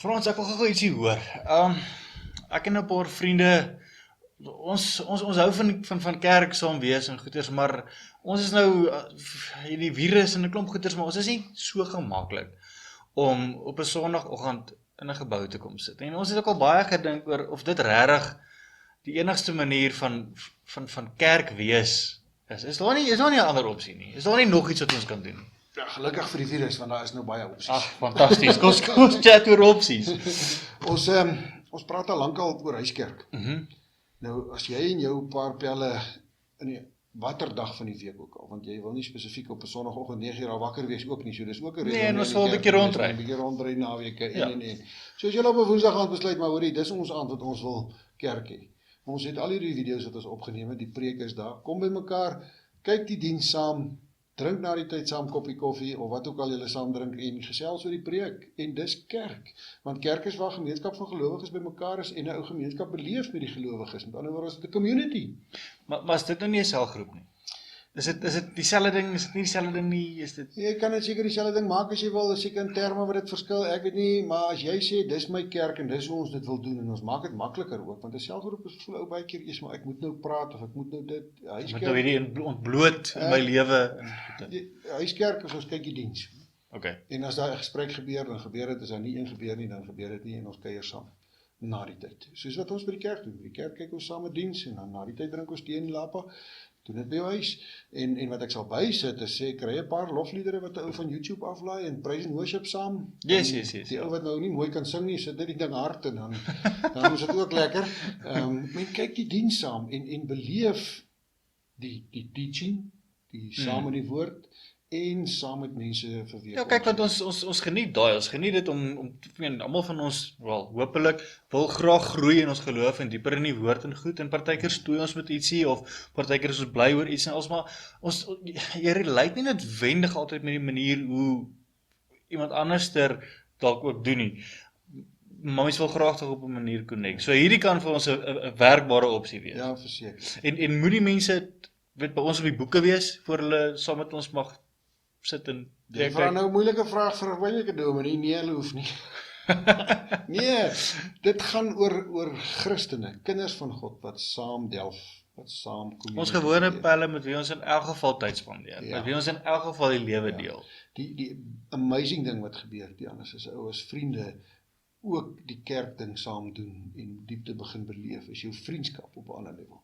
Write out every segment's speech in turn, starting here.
Frans, ek wil gou ietsie hoor. Ek en 'n paar vriende, ons hou van kerk saam wees en goeters, maar ons is nou hierdie virus en 'n klomp goeters, maar ons is nie so gemaklik om op 'n Sondagoggend in 'n gebou te kom sit. En ons het ook al baie gedink oor of dit regtig die enigste manier van kerk wees is. Is daar nie 'n ander opsie nie? Is daar nie nog iets wat ons kan doen nie? Ja, gelukkig vir die virus, want daar is nou baie opsies. Ag, fantasties. Kom ons chat oor opsies. Ons praat al lankal oor huiskerk. Nou, as jy en jou paar pelle in die watter dag van die week ook al, want jy wil nie spesifiek op 'n Sondagoggend 9 uur wakker wees ook nie, so dis ook 'n rede. Nee, en ons wil 'n bietjie rondry. 'n bietjie rondry naweke en. So as jy op 'n Woensdag aand besluit, maar hoorie, dis ons aand wat ons wil kerk hê. Ons het al hierdie video's wat ons opgeneem het, die preek is daar, kom by mekaar, kyk die diens saam, drink na die tyd saam koppie koffie, of wat ook al julle saam drink, en gesels oor die preek, en dis kerk, want kerk is waar gemeenskap van gelowiges by mekaar is, en 'n ou gemeenskap beleef met die gelowiges, met ander woorde is dit 'n community. Maar is dit nou nie 'n selgroep nie? Is dit dieselfde ding, is dit nie dieselfde ding nie, is dit... Jy kan dit seker dieselfde ding maak as jy wil, seker in terme wat dit verskil, ek weet nie, maar as jy sê, dis my kerk en dis hoe ons dit wil doen, en ons maak dit makliker ook, want 'n selgroep is voel ou baie keer eers, maar ek moet nou praat, of ek moet nou dit, Ek moet nou hierdie ontbloot in my lewe. Huiskerk is ons kyk die diens. Okay. En as daar 'n gesprek gebeur, dan gebeur dit, as daar nie een gebeur nie, dan gebeur dit nie, en ons kuier saam na die tyd. Soos wat ons by die kerk doen. By die kerk kyk ons saam met diens, en dan na die tyd drink ons tee en lapa, doen dit by jou huis, en wat ek sal bysit, is sê, kry 'n paar lofliedere wat 'n ou van YouTube aflaai, en praise and worship saam. Yes. Die ou wat nou nie mooi kan sing nie, sit dit die ding hard, en dan is dit ook lekker. Men kyk die diens saam, en beleef die teaching, die saam in die woord, en saam met mense vir wie. Ja, kyk, want ons geniet daai, ons geniet dit om almal van ons, wel, hopelik, wil graag groei in ons geloof en dieper in die woord en goed, en partykeer stoei ons met ietsie, of partykeer is ons bly oor iets, en ons maar, jy relate nie noodwendig altyd met die manier hoe iemand anderster dalk ook doen nie, maar mens wil graag toch op 'n manier connect, so hierdie kan vir ons 'n werkbare opsie wees. Ja, verseker. En moet die mense, weet, by ons op die boeke wees, voor hulle saam met ons mag sit en Jy vra nou 'n moeilike vraag vir 'n moeilike dominee, nee, hulle hoef nie. Nee, dit gaan oor Christene, kinders van God, wat saam delf, wat saam kommunikeer. Ons gewone pelle met wie ons in elk geval tyd spandeer, met wie ons in elk geval die lewe deel. Die amazing ding wat gebeur, die anders is, ou as vriende, ook die kerkding saam doen, en diepte begin beleef, is jou vriendskap op 'n ander level.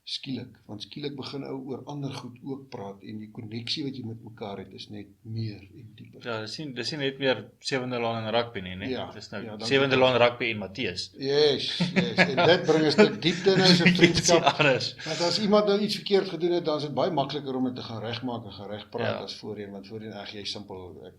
Skielik, want skielik begin ou oor ander goed ook praat, en die koneksie wat jy met mekaar het, is net meer en dieper. Ja, dis nie net meer 7de laan en rugby nie, Ja, dis nou ja, 7de laan rugby en Matteus. Yes, en dit bring 'n stuk diepte in ons vriendskap. Want as iemand nou iets verkeerd gedoen het, dan is dit baie makliker om dit te gaan regmaak en gaan regpraat as voorheen, want voorheen jy simpel, ek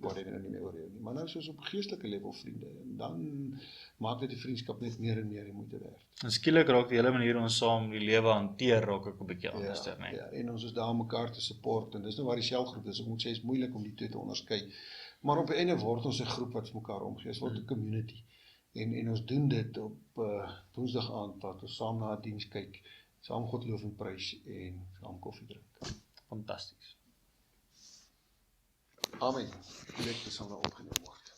word dit nou nie meer oor jou nie. Maar nou soos op geestelike level vriende, en dan maak dit die vriendskap net meer en meer die moeite werd. En skielik raak die hele manier ons saam die lewe hanteer, raak ook 'n bietjie anders, Ja, nee. ja, en ons is daar om mekaar te support, en dis nou waar die selgroep is, ek moet sê, is moeilik om die twee te onderskei, maar op die einde word ons 'n groep wat vir mekaar omgee, ons word 'n community, en ons doen dit op Woensdag aand, wat ons saam na 'n diens kyk, saam God loof en prys, en saam koffie drink. Fantasties. Amen. Die lekte sal nou opgeneem word.